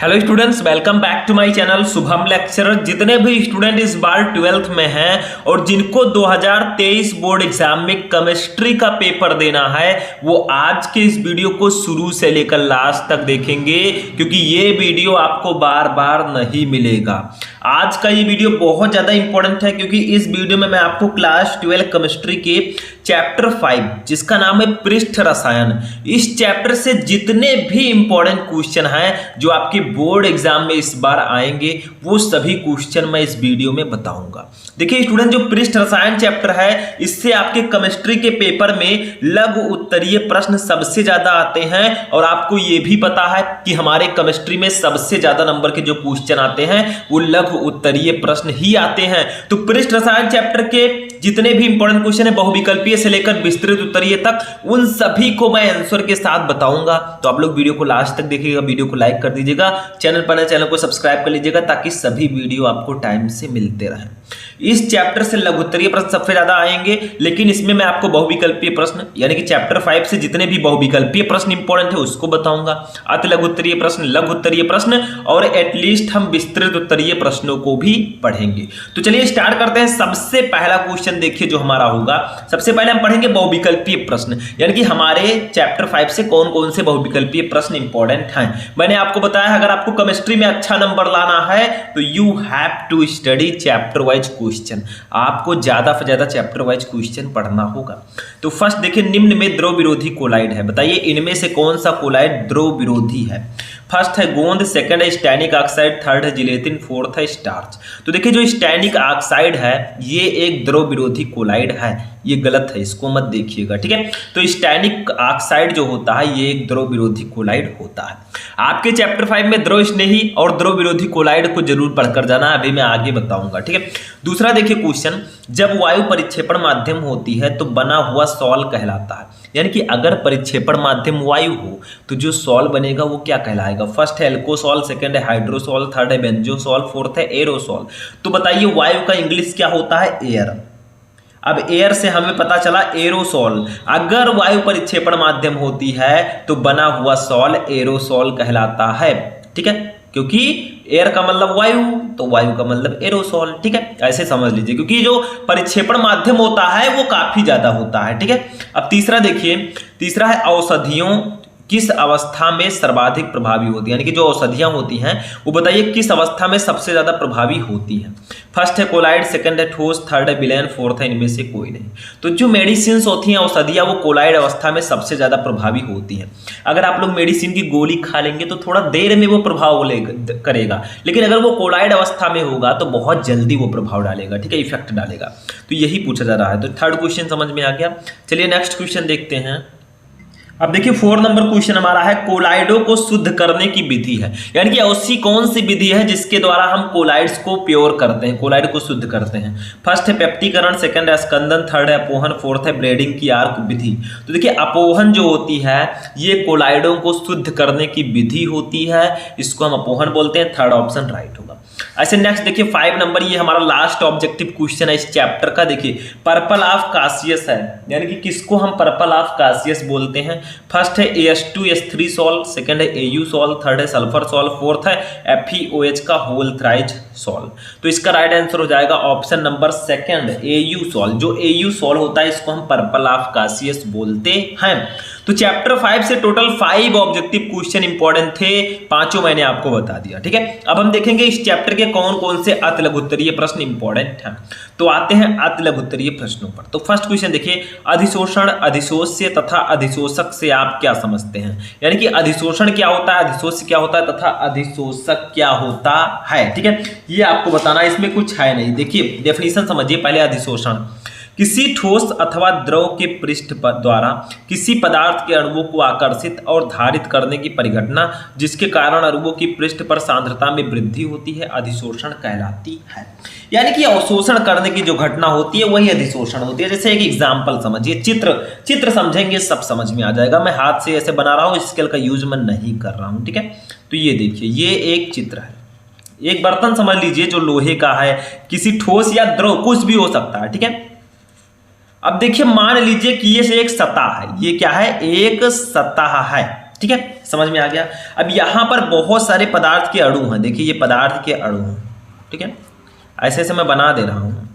Hello students, welcome back to my channel Shubham lecturer. जितने भी student इस बार 12th में हैं और जिनको 2023 बोर्ड एग्जाम में केमिस्ट्री का पेपर देना है वो आज के इस वीडियो को शुरू से लेकर लास्ट तक देखेंगे, क्योंकि ये वीडियो आपको बार बार नहीं मिलेगा। आज का ये वीडियो बहुत ज़्यादा इंपॉर्टेंट है क्योंकि इस वीडियो में मैं आपको क्लास 12 केमिस्ट्री के चैप्टर 5 जिसका नाम है पृष्ठ रसायन, इस चैप्टर से जितने भी इंपॉर्टेंट क्वेश्चन हैं जो आपके बोर्ड एग्जाम में इस बार आएंगे वो सभी क्वेश्चन मैं इस वीडियो में बताऊंगा। देखिए स्टूडेंट, जो पृष्ठ रसायन चैप्टर है इससे आपके केमिस्ट्री के पेपर में लघु उत्तरीय प्रश्न सबसे ज्यादा आते हैं और आपको ये भी पता है कि हमारे केमिस्ट्री में सबसे ज्यादा नंबर के जो क्वेश्चन आते हैं वो लघु उत्तरीय प्रश्न ही आते हैं। तो पृष्ठ रसायन चैप्टर के जितने भी इंपॉर्टेंट क्वेश्चन है बहुविकल्पीय से लेकर विस्तृत उत्तरीय तक उन सभी को मैं आंसर के साथ बताऊंगा। तो आप लोग वीडियो को लास्ट तक देखिएगा, वीडियो को लाइक कर दीजिएगा, चैनल पर नए चैनल को सब्सक्राइब कर लीजिएगा ताकि सभी वीडियो आपको टाइम से मिलते रहें। इस चैप्टर से लघु उत्तरीय प्रश्न सबसे ज्यादा आएंगे, लेकिन इसमें मैं आपको बहुविकल्पीय प्रश्न यानी कि चैप्टर 5 से जितने भी बहुविकल्पीय प्रश्न इंपॉर्टेंट है उसको बताऊंगा। अति लघु उत्तरीय प्रश्न, लघु उत्तरीय प्रश्न और एटलीस्ट हम विस्तृत उत्तरीय प्रश्नों को भी पढ़ेंगे। तो चलिए स्टार्ट करते हैं। सबसे पहला क्वेश्चन देखिए जो हमारा होगा, सबसे पहले हम पढ़ेंगे बहुविकल्पीय प्रश्न, यानी कि हमारे चैप्टर 5 से कौन कौन से बहुविकल्पीय प्रश्न इंपॉर्टेंट हैं। मैंने आपको बताया अगर आपको केमिस्ट्री में अच्छा नंबर लाना है तो you have to study chapter wise question, आपको ज्यादा से ज्यादा चैप्टर वाइज क्वेश्चन पढ़ना होगा। तो फर्स्ट देखिए, निम्न में द्रव विरोधी कोलाइड है, बताइए इनमें से कौन सा कोलाइड द्रव विरोधी है। फर्स्ट है गोंद, सेकंड है स्टैनिक ऑक्साइड, थर्ड है जिलेटिन, फोर्थ है स्टार्च। तो देखिए जो स्टैनिक ऑक्साइड है ये एक द्रव विरोधी कोलाइड है, ये गलत है, इसको मत देखिएगा, ठीक है। तो स्टैनिक ऑक्साइड जो होता है ये एक द्रव विरोधी कोलाइड होता है। आपके चैप्टर 5 में द्रव स्नेही और द्रव विरोधी कोलाइड को जरूर पढ़कर जाना, अभी मैं आगे बताऊंगा, ठीक है। दूसरा देखिए क्वेश्चन, जब वायु परिक्षेपण माध्यम होती है तो बना हुआ सॉल कहलाता है, यानी कि अगर परिक्षेपण माध्यम वायु हो तो जो सॉल बनेगा वो क्या कहलाएगा। फर्स्ट है एल्कोसॉल, सेकंड है हाइड्रोसॉल, थर्ड है बेंजोसॉल, फोर्थ है एरोसॉल। तो बताइए वायु का इंग्लिश क्या होता है, एयर। अब एयर से हमें पता चला एरोसॉल, अगर वायु परिक्षेपण माध्यम होती है तो बना हुआ सॉल एरोसॉल कहलाता है, ठीक है, क्योंकि एयर का मतलब वायु तो वायु का मतलब एरोसॉल, ठीक है, ऐसे समझ लीजिए, क्योंकि जो परिक्षेपण माध्यम होता है वो काफी ज्यादा होता है, ठीक है। अब तीसरा देखिए, तीसरा है औषधियों किस अवस्था में सर्वाधिक प्रभावी होती है, यानी कि जो औषधियां होती हैं वो बताइए किस अवस्था में सबसे ज्यादा प्रभावी होती हैं। फर्स्ट है कोलाइड, सेकंड है ठोस, थर्ड है विलयन, फोर्थ है इनमें से कोई नहीं। तो जो मेडिसिन होती हैं औषधियां वो कोलाइड अवस्था में सबसे ज्यादा प्रभावी होती हैं। अगर आप लोग मेडिसिन की गोली खा लेंगे तो थोड़ा देर में वो प्रभाव करेगा, लेकिन अगर वो कोलाइड अवस्था में होगा तो बहुत जल्दी वो प्रभाव डालेगा, ठीक है, इफेक्ट डालेगा। तो यही पूछा जा रहा है। तो थर्ड क्वेश्चन समझ में आ गया। चलिए नेक्स्ट क्वेश्चन देखते हैं। अब देखिए 4 नंबर क्वेश्चन हमारा है, कोलाइडों को शुद्ध करने की विधि है, यानी कि ऐसी कौन सी विधि है जिसके द्वारा हम कोलाइड्स को प्योर करते हैं, कोलाइड को शुद्ध करते हैं। फर्स्ट है पेप्टीकरण, सेकंड है स्कंदन, थर्ड है अपोहन, फोर्थ है ब्रेडिंग की आर्क विधि। तो देखिए अपोहन जो होती है ये कोलाइडों को शुद्ध करने की विधि होती है, इसको हम अपोहन बोलते हैं। थर्ड ऑप्शन राइट होगा। ऐसे नेक्स्ट देखिए 5 नंबर, ये हमारा लास्ट ऑब्जेक्टिव क्वेश्चन है इस चैप्टर का। देखिए पर्पल ऑफ कासियस है, यानी कि किसको हम पर्पल ऑफ कासियस बोलते हैं। फर्स्ट है AS2S3 सॉल, सेकंड है AU सॉल, थर्ड है सल्फर सॉल, फोर्थ है FeOH का होल थ्राइज सॉल। तो इसका राइट आंसर हो जाएगा option number second AU sol. जो AU सॉल होता है इसको हम पर्पल ऑफ कासियस बोलते हैं। तो चैप्टर 5 से टोटल 5 ऑब्जेक्टिव क्वेश्चन इंपॉर्टेंट थे, पांचों मैंने आपको बता दिया, ठीक है। अब हम देखेंगे इस चैप्टर के कौन कौन से अति लघु उत्तरीय प्रश्न इंपॉर्टेंट हैं। तो आते हैं अति लघु उत्तरीय प्रश्नों पर। तो फर्स्ट क्वेश्चन देखिए, अधिशोषण, अधिशोष्य तथा अधिशोषक से आप क्या समझते हैं, यानी कि अधिशोषण क्या होता है, अधिशोष्य क्या होता है तथा अधिशोषक क्या होता है, ठीक है, ये आपको बताना। इसमें कुछ है नहीं। देखिए डेफिनेशन समझिए पहले। अधिशोषण किसी ठोस अथवा द्रव के पृष्ठ पर द्वारा किसी पदार्थ के अणुओं को आकर्षित और धारित करने की परिघटना जिसके कारण अणुओं की पृष्ठ पर सांद्रता में वृद्धि होती है, अधिशोषण कहलाती है। यानी कि अवशोषण करने की जो घटना होती है वही अधिशोषण होती है। जैसे एक एग्जाम्पल समझिए, चित्र समझेंगे सब समझ में आ जाएगा। मैं हाथ से ऐसे बना रहा हूँ, स्केल का यूज मैं नहीं कर रहा हूँ, ठीक है। तो ये देखिए ये एक चित्र है, एक बर्तन समझ लीजिए जो लोहे का है, किसी ठोस या द्रव कुछ भी हो सकता है, ठीक है। अब देखिए मान लीजिए कि ये एक सतह है, ये क्या है, एक सतह है, ठीक है, समझ में आ गया। अब यहाँ पर बहुत सारे पदार्थ के अणु हैं, देखिए ये पदार्थ के अणु हैं, ठीक है, ऐसे ऐसे मैं बना दे रहा हूँ,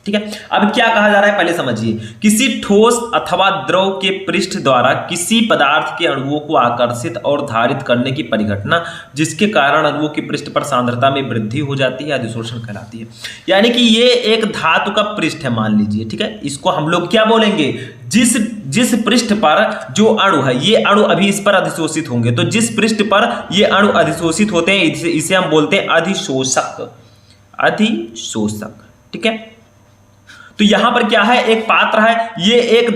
ठीक है। अब क्या कहा जा रहा है पहले समझिए, किसी ठोस अथवा द्रव के पृष्ठ द्वारा किसी पदार्थ के अणुओं को आकर्षित और धारित करने की परिघटना जिसके कारण अणुओं की पृष्ठ पर सांद्रता में वृद्धि हो जाती है अधिशोषण कहलाती है। यानी कि ये एक धातु का पृष्ठ है मान लीजिए, ठीक है, इसको हम लोग क्या बोलेंगे, जिस पृष्ठ पर जो अणु है, ये अणु अभी इस पर अधिशोषित होंगे, तो जिस पृष्ठ पर ये अणु अधिशोषित होते हैं इसे हम बोलते हैं अधिशोषक, अधिशोषक, ठीक है। तो यहां पर क्या है, एक पात्र है, ये एक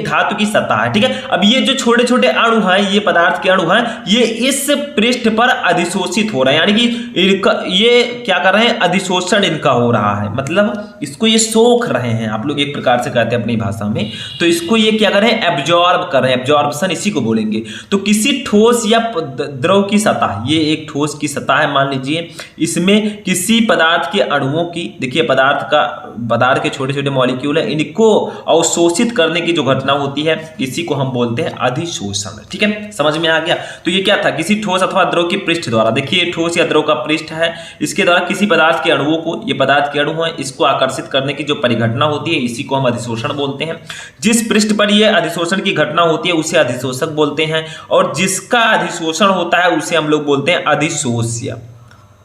धातु की सतह है, ठीक है। अब ये जो छोटे छोटे अणु हैं, ये पदार्थ के अणु हैं, ये इस पृष्ठ पर अधिशोषित हो रहे हैं, यानी कि ये क्या कर रहे हैं, अधिशोषण इनका हो रहा है, मतलब इसको ये सोख रहे हैं, आप लोग एक प्रकार से कहते हैं अपनी भाषा में, तो इसको ये क्या कर रहे हैं, एब्जॉर्ब कर रहे हैं, एब्जॉर्प्शन इसी को बोलेंगे। तो किसी ठोस या द्रव की सतह, ये एक ठोस की सतह है मान लीजिए, इसमें किसी पदार्थ के अणुओं की, देखिए पदार्थ के छोटे छोटे मॉलिक्यूल है, इनको अवशोषित करने की जो घटना होती है इसी को हम बोलते हैं अधिशोषण, ठीक है, समझ में आ गया। तो ये क्या था, किसी ठोस अथवा द्रव के पृष्ठ द्वारा, देखिए ठोस या द्रव का पृष्ठ है, इसके द्वारा किसी पदार्थ के अणुओं को, ये पदार्थ के अणु है, इसको आकर्षित करने की जो परिघटना होती है इसी को हम अधिशोषण बोलते हैं। जिस पृष्ठ पर यह अधिशोषण की घटना होती है उसे अधिशोषक बोलते हैं, और जिसका अधिशोषण होता है उसे हम लोग बोलते हैं अधिशोष्य,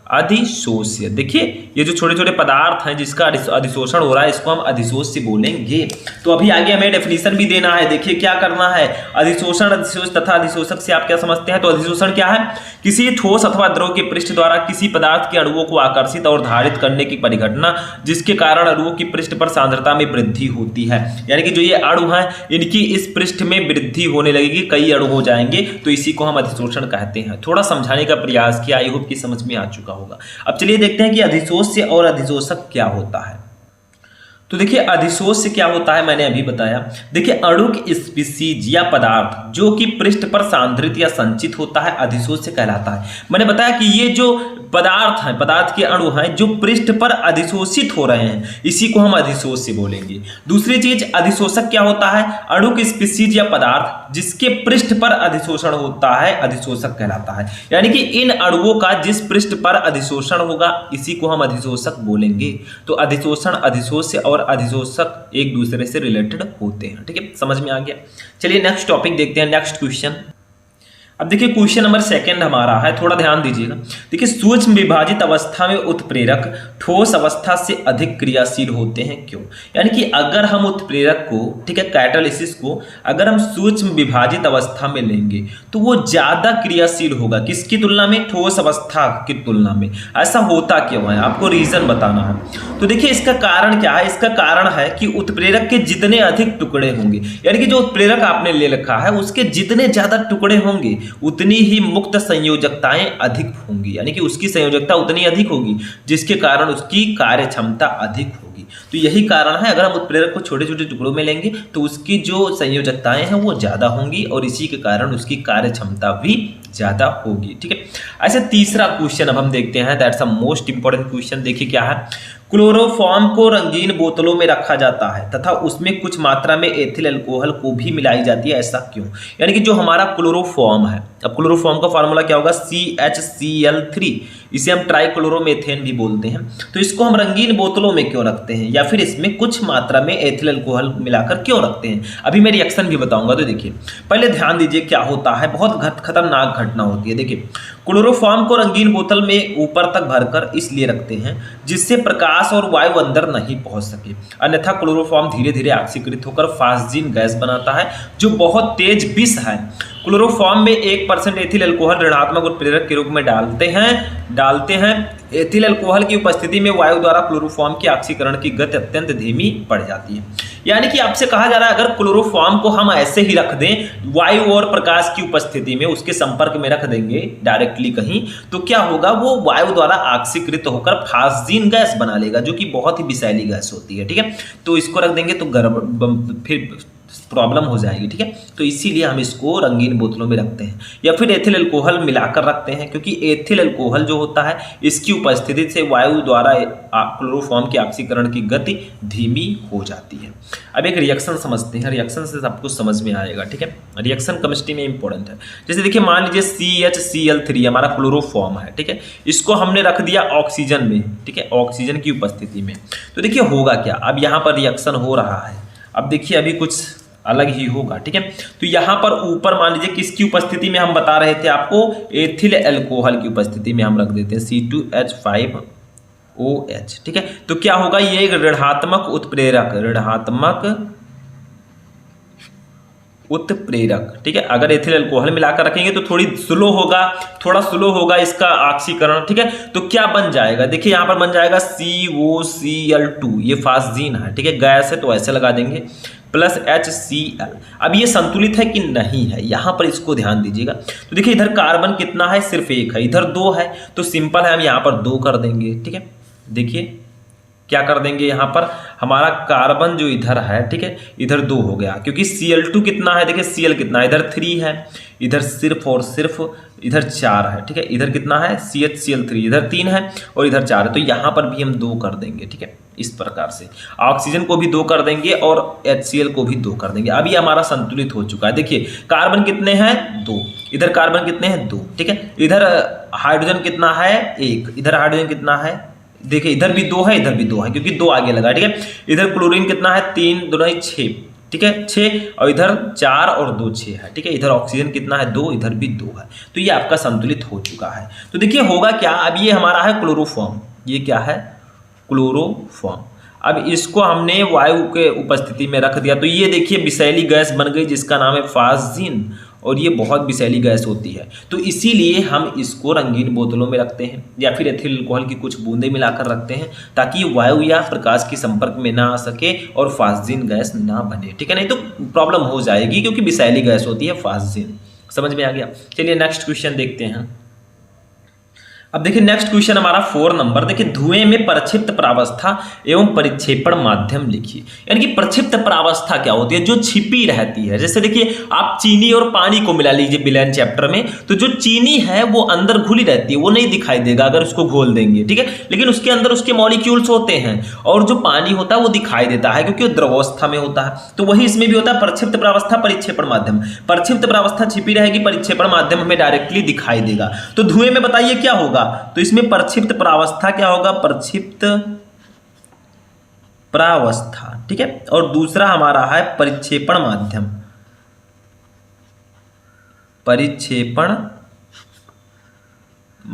अधिशोष्य। देखिए ये जो छोटे छोटे पदार्थ हैं जिसका अधिशोषण हो रहा है इसको हम अधिशोष्य बोलेंगे। तो अभी आगे हमें डेफिनेशन भी देना है, देखिए क्या करना है, अधिशोषण, अधिशोष तथा अधिशोषक से आप क्या समझते हैं। तो अधिशोषण क्या है, किसी ठोस अथवा द्रव के पृष्ठ द्वारा किसी पदार्थ के अणुओं को आकर्षित और धारित करने की परिघटना जिसके कारण अणुओं की पृष्ठ पर सांद्रता में वृद्धि होती है। यानी कि जो ये अणु हैं इनकी इस पृष्ठ में वृद्धि होने लगेगी, कई अणु हो जाएंगे, तो इसी को हम अधिशोषण कहते हैं। थोड़ा समझाने का प्रयास किया, आई होप कि समझ में आ चुका होगा। अब चलिए देखते हैं कि अधिशोष्य और अधिशोषक क्या होता है। तो देखिए अधिशोष्य क्या होता है, मैंने अभी बताया। देखिए अणु की स्पीसीज या पदार्थ जो कि पृष्ठ पर सांद्रित या संचित होता है अधिशोष्य कहलाता है। मैंने बताया कि ये जो पदार्थ हैं, पदार्थ के अणु हैं जो पृष्ठ पर अधिशोषित हो रहे हैं इसी को हम अधिशोष्य बोलेंगे। दूसरी चीज अधिशोषक क्या होता है, अणु की स्पीसीज या पदार्थ जिसके पृष्ठ पर अधिशोषण होता है अधिशोषक कहलाता है। यानी कि इन अणुओं का जिस पृष्ठ पर अधिशोषण होगा इसी को हम अधिशोषक बोलेंगे। तो अधिशोषण, अधिशोष्य और अधिशोषक एक दूसरे से रिलेटेड होते हैं, ठीक है, समझ में आ गया। चलिए नेक्स्ट टॉपिक देखते हैं, नेक्स्ट क्वेश्चन। अब देखिए क्वेश्चन नंबर 2 हमारा है, थोड़ा ध्यान दीजिएगा। देखिए सूक्ष्म विभाजित अवस्था में उत्प्रेरक ठोस अवस्था से अधिक क्रियाशील होते हैं, क्यों। यानी कि अगर हम उत्प्रेरक को, ठीक है, कैटालिसिस को अगर हम सूक्ष्म विभाजित अवस्था में लेंगे तो वो ज्यादा क्रियाशील होगा, किसकी तुलना में, ठोस अवस्था की तुलना में। ऐसा होता क्यों है, आपको रीजन बताना है। तो देखिए इसका कारण क्या है, इसका कारण है कि उत्प्रेरक के जितने अधिक टुकड़े होंगे, यानी कि जो उत्प्रेरक आपने ले रखा है उसके जितने ज्यादा टुकड़े होंगे उतनी ही मुक्त संयोजकताएं अधिक होंगी, यानी कि उसकी संयोजकता उतनी अधिक होगी जिसके कारण उसकी कार्य क्षमता अधिक होगी। तो यही कारण है, अगर हम उत्प्रेरक को छोटे छोटे टुकड़ों में लेंगे तो उसकी जो संयोजकताएं हैं वो ज्यादा होंगी और इसी के कारण उसकी कार्य क्षमता भी ज्यादा होगी, ठीक है। ऐसे तीसरा क्वेश्चन अब हम देखते हैं, that's a most important question. देखिए क्या है, क्लोरोफॉर्म को रंगीन बोतलों में रखा जाता है तथा उसमें कुछ मात्रा में एथिल अल्कोहल को भी मिलाई जाती है, ऐसा क्यों। यानी कि जो हमारा क्लोरोफॉर्म है, अब क्लोरोफॉर्म का फार्मूला क्या होगा, CHCl3, इसे हम ट्राइक्लोरोमेथेन भी बोलते हैं। तो इसको हम रंगीन बोतलों में क्यों रखते हैं या फिर इसमें कुछ मात्रा में एथिल अल्कोहल मिलाकर क्यों रखते हैं, अभी मैं रिएक्शन भी बताऊंगा। तो देखिए पहले ध्यान दीजिए क्या होता है, बहुत खतरनाक घटना होती है। देखिए क्लोरोफॉर्म को रंगीन बोतल में ऊपर तक भरकर इसलिए रखते हैं जिससे प्रकाश और वायु अंदर नहीं पहुंच सके, अन्यथा क्लोरोफॉर्म धीरे धीरे ऑक्सीकृत होकर फास्जीन गैस बनाता है जो बहुत तेज विष है। क्लोरोफॉर्म में 1% एथिल अल्कोहल ऋणात्मक उत्प्रेरक के रूप में डालते हैं। एथिल अल्कोहल की उपस्थिति में वायु द्वारा क्लोरोफॉर्म के ऑक्सीकरण की गति अत्यंत धीमी पड़ जाती है। यानी कि आपसे कहा जा रहा है अगर क्लोरोफॉर्म को हम ऐसे ही रख दें, वायु और प्रकाश की उपस्थिति में उसके संपर्क में रख देंगे डायरेक्टली कहीं, तो क्या होगा, वो वायु द्वारा ऑक्सीकृत होकर फास्जीन गैस बना लेगा जो कि बहुत ही विषैली गैस होती है, ठीक है। तो इसको रख देंगे तो फिर प्रॉब्लम हो जाएगी, ठीक है। तो इसीलिए हम इसको रंगीन बोतलों में रखते हैं, या फिर एथिल अल्कोहल मिलाकर रखते हैं, क्योंकि एथिल अल्कोहल जो होता है इसकी उपस्थिति से वायु द्वारा क्लोरोफॉर्म के ऑक्सीकरण की गति धीमी हो जाती है। अब एक रिएक्शन समझते हैं, रिएक्शन से सब कुछ समझ में आएगा, ठीक है। रिएक्शन केमिस्ट्री में इंपॉर्टेंट है। जैसे देखिए मान लीजिए CHCl3 हमारा क्लोरोफॉर्म है, ठीक है, इसको हमने रख दिया ऑक्सीजन में, ठीक है, ऑक्सीजन की उपस्थिति में। तो देखिए होगा क्या, अब यहाँ पर रिएक्शन हो रहा है, अब देखिए अभी कुछ अलग ही होगा, ठीक है। तो यहाँ पर ऊपर मान लीजिए किसकी उपस्थिति में हम बता रहे थे आपको, एथिल अल्कोहल की उपस्थिति में हम रख देते हैं C2H5OH, ठीक है। तो क्या होगा, ये एक ऋणात्मक उत्प्रेरक, ठीक है। अगर एथिल अल्कोहल मिलाकर रखेंगे तो थोड़ा स्लो होगा इसका ऑक्सीकरण, ठीक है। तो क्या बन जाएगा, देखिए यहाँ पर बन जाएगा COCl2, ये फास्जीन है, ठीक है, गैस है तो ऐसे लगा देंगे, प्लस HCl। अब ये संतुलित है कि नहीं है, यहाँ पर इसको ध्यान दीजिएगा। तो देखिए इधर कार्बन कितना है, सिर्फ एक है, इधर 2 है, तो सिंपल है हम यहाँ पर 2 कर देंगे, ठीक है। देखिए क्या कर देंगे, यहाँ पर हमारा कार्बन जो इधर है, ठीक है, इधर 2 हो गया, क्योंकि Cl2 कितना है, देखिए Cl कितना है, इधर 3 है, इधर सिर्फ और सिर्फ इधर 4 है, ठीक है, इधर कितना है CHCl3, इधर 3 है और इधर 4 है, तो यहाँ पर भी हम 2 कर देंगे, ठीक है। इस प्रकार से ऑक्सीजन को भी 2 कर देंगे और HCl को भी 2 कर देंगे। अब ये हमारा संतुलित हो चुका है। देखिए कार्बन कितने हैं, 2, इधर कार्बन कितने हैं, 2, ठीक है। इधर हाइड्रोजन कितना है, 1, इधर हाइड्रोजन कितना है, देखिए इधर भी 2 है, इधर भी 2 है, क्योंकि 2 आगे लगा, ठीक है। इधर क्लोरीन कितना है, 3 2 6, ठीक है, 6, और इधर 4 और 2 6 है, ठीक है। इधर ऑक्सीजन कितना है, 2, इधर भी 2 है, तो ये आपका संतुलित हो चुका है। तो देखिए होगा क्या, अब ये हमारा है क्लोरोफॉर्म, ये क्या है, क्लोरोफॉर्म। अब इसको हमने वायु के उपस्थिति में रख दिया, तो ये देखिए विषैली गैस बन गई, जिसका नाम है फास्जीन, और ये बहुत विषैली गैस होती है। तो इसीलिए हम इसको रंगीन बोतलों में रखते हैं, या फिर एथिल अल्कोहल की कुछ बूंदें मिलाकर रखते हैं, ताकि वायु या प्रकाश के संपर्क में ना आ सके और फास्जीन गैस ना बने, ठीक है। नहीं तो प्रॉब्लम हो जाएगी, क्योंकि विषैली गैस होती है फास्जीन। समझ में आ गया। चलिए नेक्स्ट क्वेश्चन देखते हैं। अब देखिए नेक्स्ट क्वेश्चन हमारा 4 नंबर, देखिए धुएं में प्रक्षिप्त प्रावस्था एवं परिक्षेपण माध्यम लिखिए। यानी कि प्रक्षिप्त प्रावस्था क्या होती है, जो छिपी रहती है। जैसे देखिए आप चीनी और पानी को मिला लीजिए विलेन चैप्टर में, तो जो चीनी है वो अंदर घुली रहती है, वो नहीं दिखाई देगा अगर उसको घोल देंगे, ठीक है, लेकिन उसके अंदर उसके मॉलिक्यूल्स होते हैं, और जो पानी होता है वो दिखाई देता है, क्योंकि वो द्रवावस्था में होता है। तो वही इसमें भी होता है, प्रक्षिप्त प्रावस्था परिक्षेपण माध्यम। प्रक्षिप्त प्रावस्था छिपी रहेगी, परिक्षेपण माध्यम हमें डायरेक्टली दिखाई देगा। तो धुएं में बताइए क्या होगा, तो इसमें प्रक्षिप्त प्रावस्था क्या होगा, प्रक्षिप्त प्रावस्था, ठीक है। और दूसरा हमारा है परिक्षेपण माध्यम, परिक्षेपण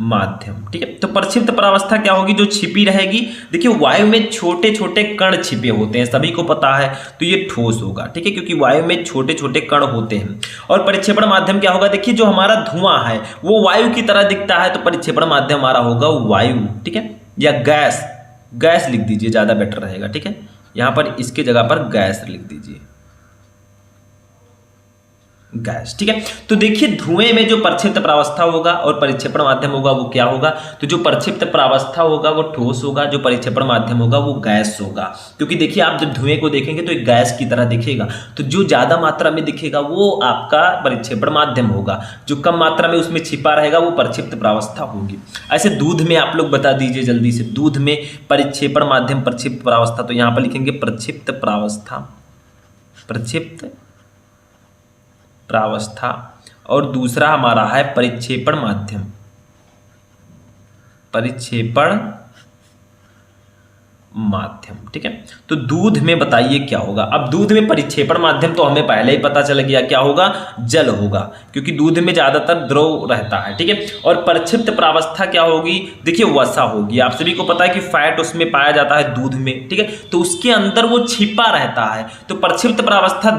माध्यम, ठीक है। तो प्रक्षिप्त प्रावस्था क्या होगी, जो छिपी रहेगी। देखिए वायु में छोटे छोटे कण छिपे होते हैं, सभी को पता है, तो ये ठोस होगा, ठीक है, क्योंकि वायु में छोटे छोटे कण होते हैं। और परिक्षेपण माध्यम क्या होगा, देखिए जो हमारा धुआं है वो वायु की तरह दिखता है, तो परिक्षेपण माध्यम हमारा होगा वायु, ठीक है, या गैस, गैस लिख दीजिए, ज्यादा बेटर रहेगा, ठीक है। यहां पर इसके जगह पर गैस लिख दीजिए, गैस, ठीक है। तो देखिए धुएं में जो प्रक्षिप्त प्रावस्था होगा और परिक्षेपण माध्यम होगा वो क्या होगा, तो जो प्रक्षिप्त प्रावस्था होगा वो ठोस होगा, जो परिक्षेपण माध्यम होगा वो गैस होगा। क्योंकि देखिए आप जब धुएं को देखेंगे तो एक गैस की तरह दिखेगा, तो जो ज्यादा मात्रा में दिखेगा वो आपका परिक्षेपण माध्यम होगा, जो कम मात्रा में उसमें छिपा रहेगा वो प्रक्षिप्त प्रावस्था होगी। ऐसे दूध में आप लोग बता दीजिए जल्दी से, दूध में परिक्षेपण माध्यम प्रक्षिप्त प्रावस्था, तो यहां पर लिखेंगे प्रक्षिप्त प्रावस्था, प्रक्षिप्त प्रावस्था, और दूसरा हमारा है परिक्षेपण माध्यम, परिक्षेपण माध्यम, ठीक है। तो दूध में बताइए क्या होगा। अब दूध में परिक्षेपण माध्यम तो हमें पहले ही पता चल गया, क्या होगा, जल होगा, क्योंकि दूध में ज्यादातर द्रव रहता है, ठीक है। और प्रक्षिप्त प्रावस्था क्या होगी, देखिए वसा होगी। आप सभी को पता है कि फैट उसमें पाया जाता है दूध में, ठीक है, तो उसके अंदर वो छिपा रहता है, तो प्रक्षिप्त प्रावस्था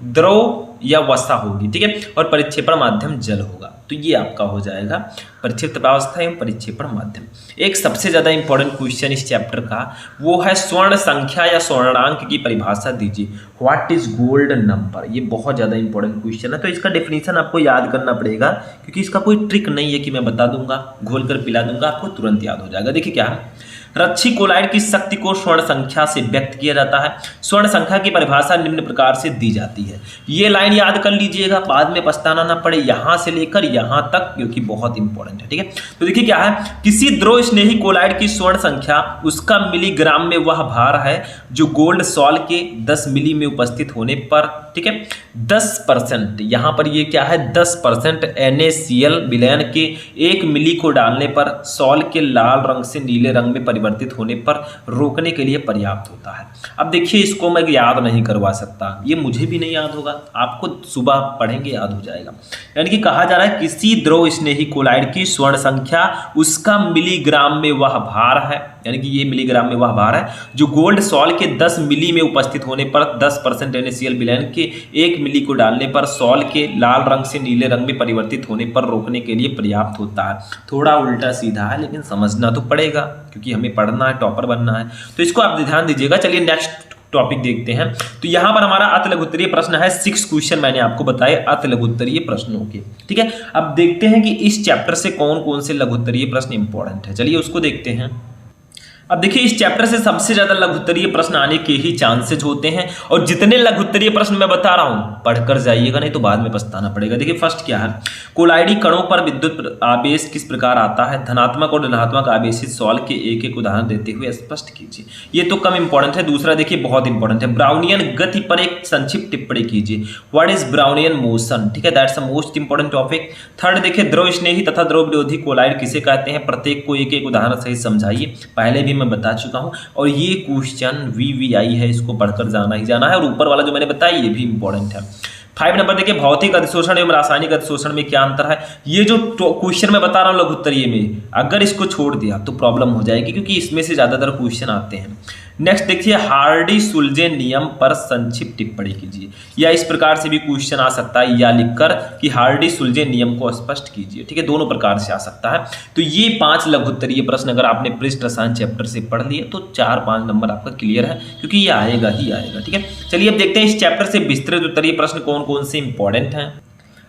द्रव या वसा होगी, ठीक है। और परिक्षेपण माध्यम जल होगा। तो ये आपका हो जाएगा परिक्षिप्त प्रावस्था एवं परिक्षेपण माध्यम। एक सबसे ज्यादा इंपॉर्टेंट क्वेश्चन इस चैप्टर का वो है स्वर्ण संख्या या स्वर्णांक की परिभाषा दीजिए। व्हाट इज गोल्ड नंबर, ये बहुत ज़्यादा इंपॉर्टेंट क्वेश्चन है। तो इसका डेफिनेशन आपको याद करना पड़ेगा, क्योंकि इसका कोई ट्रिक नहीं है कि मैं बता दूंगा, घोल कर पिला दूंगा, आपको तुरंत याद हो जाएगा। देखिए क्या है, रच्छी कोलाइड की शक्ति को स्वर्ण संख्या से व्यक्त किया जाता है। स्वर्ण संख्या की परिभाषा निम्न प्रकार से दी जाती है। ये लाइन याद कर लीजिएगा, बाद में पछताना ना पड़े, यहां से लेकर यहां तक, क्योंकि बहुत इंपॉर्टेंट है। ठीक है, तो देखिए क्या है, किसी द्रव स्नेही कोलाइड की स्वर्ण संख्या उसका मिलीग्राम में वह भार है जो गोल्ड सॉल के 10 मिली में उपस्थित होने पर, ठीक है, 10%, यहां पर ये क्या है 10% NaCl विलयन के 1 मिली को डालने पर सॉल के लाल रंग से नीले रंग में परिवर्तित होने पर रोकने के लिए पर्याप्त होता है। अब देखिए, इसको मैं याद नहीं करवा सकता, ये मुझे भी नहीं याद होगा, आपको सुबह पढ़ेंगे याद हो जाएगा। यानी कि कहा जा रहा है किसी द्रव स्नेही कोलाइड की स्वर्ण संख्या उसका मिलीग्राम में वह भार है, यानी कि ये मिलीग्राम में वह भार है जो गोल्ड सॉल के 10 मिली में उपस्थित होने पर 10% NaCl विलयन के 1 मिली को डालने पर सॉल के लाल रंग से नीले रंग में परिवर्तित होने पर रोकने के लिए पर्याप्त होता है। थोड़ा उल्टा सीधा है, लेकिन समझना तो पड़ेगा, क्योंकि हमें पढ़ना है, टॉपर बनना है, तो इसको आप ध्यान दीजिएगा। चलिए नेक्स्ट टॉपिक देखते हैं। तो यहां पर हमारा अति लघुत्तरीय प्रश्न है, 6 क्वेश्चन मैंने आपको बताए अति लघुत्तरीय प्रश्नों के। ठीक है, अब देखते हैं कि इस चैप्टर से कौन कौन से लघुत्तरीय प्रश्न इंपॉर्टेंट है। चलिए उसको देखते हैं। अब देखिए, इस चैप्टर से सबसे ज्यादा लघुत्तरीय प्रश्न आने के ही चांसेस होते हैं, और जितने लघुत्तरीय प्रश्न मैं बता रहा हूं पढ़कर जाइएगा, नहीं तो बाद में पछताना पड़ेगा। देखिए फर्स्ट क्या है, कोलाइडी कणों पर विद्युत आवेश किस प्रकार आता है, धनात्मक और ऋणात्मक आवेशित सॉल के एक एक उदाहरण देते हुए स्पष्ट कीजिए। ये तो कम इंपॉर्टेंट है। दूसरा देखिए बहुत इंपॉर्टेंट है, ब्राउनियन गति पर एक संक्षिप्त टिप्पणी कीजिए। व्हाट इज ब्राउनियन मोशन, ठीक है, that's the most important topic. Third देखिए, द्रव स्नेही तथा द्रव विरोधी कोलाइड किसे कहते हैं, प्रत्येक को एक एक उदाहरण सहित समझाइए। पहले भी मैं बता चुका हूं, और ये क्वेश्चन VVI है, इसको पढ़कर जाना ही जाना है। और ऊपर वाला जो मैंने बताया ये भी इंपॉर्टेंट है। 5 नंबर देखिए, भौतिक अधिशोषण एवं रासायनिक अधिशोषण में क्या अंतर है। ये जो क्वेश्चन मैं बता रहा हूं लघुत्तरीय में, अगर इसको छोड़ दिया तो प्रॉब्लम हो जाएगी, क्योंकि इसमें से ज्यादातर क्वेश्चन आते हैं। नेक्स्ट देखिए, हार्डी-सुलजे नियम पर संक्षिप्त टिप्पणी कीजिए, या इस प्रकार से भी क्वेश्चन आ सकता है, या लिखकर कि हार्डी-सुलजे नियम को स्पष्ट कीजिए। ठीक है, दोनों प्रकार से आ सकता है। तो ये 5 लघुत्तरीय प्रश्न अगर आपने पृष्ठ रसायन चैप्टर से पढ़ लिए तो 4-5 नंबर आपका क्लियर है, क्योंकि ये आएगा ही आएगा। ठीक है, चलिए अब देखते हैं इस चैप्टर से विस्तृत उत्तरीय प्रश्न कौन कौन से इंपॉर्टेंट हैं।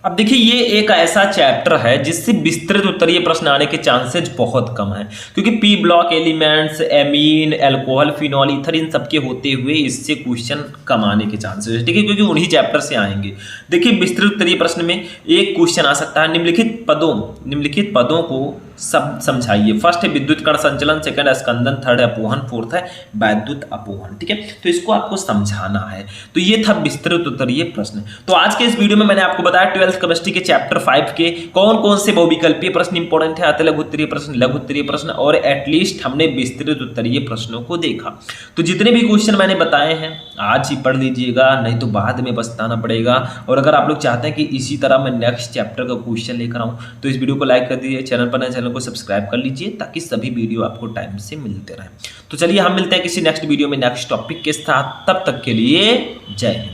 अब देखिए, ये एक ऐसा चैप्टर है जिससे विस्तृत उत्तरीय प्रश्न आने के चांसेस बहुत कम है, क्योंकि P block elements, amine, alcohol, phenol, ether, इन सबके होते हुए इससे क्वेश्चन कम आने के चांसेस है। ठीक है, क्योंकि उन्हीं चैप्टर से आएंगे। देखिए विस्तृत उत्तरीय प्रश्न में एक क्वेश्चन आ सकता है, निम्नलिखित पदों को सब समझाइए। फर्स्ट है विद्युत कण संचलन, सेकंड है स्कंदन, थर्ड है अपोहन, फोर्थ है वैद्युत अपोहन। ठीक है, तो इसको आपको समझाना है। तो ये था विस्तृत उत्तरीय प्रश्न। तो आज के इस वीडियो में मैंने आपको बताया 12th केमिस्ट्री के चैप्टर 5 के कौन कौन से बहुविकल्पीय प्रश्न इंपॉर्टेंट है, अति लघुत्तरीय प्रश्न, लघुत्तरीय प्रश्न, और एटलीस्ट हमने विस्तृत उत्तरीय प्रश्नों को देखा। तो जितने भी क्वेश्चन मैंने बताए हैं आज ही पढ़ लीजिएगा, नहीं तो बाद में पछताना पड़ेगा। और अगर आप लोग चाहते हैं कि इसी तरह मैं नेक्स्ट चैप्टर का क्वेश्चन लेकर आऊँ तो इस वीडियो को लाइक कर दीजिए, चैनल पर नए चैनल को सब्सक्राइब कर लीजिए, ताकि सभी वीडियो आपको टाइम से मिलते रहे। तो चलिए हम मिलते हैं किसी नेक्स्ट वीडियो में नेक्स्ट टॉपिक के साथ, तब तक के लिए जय हिंद।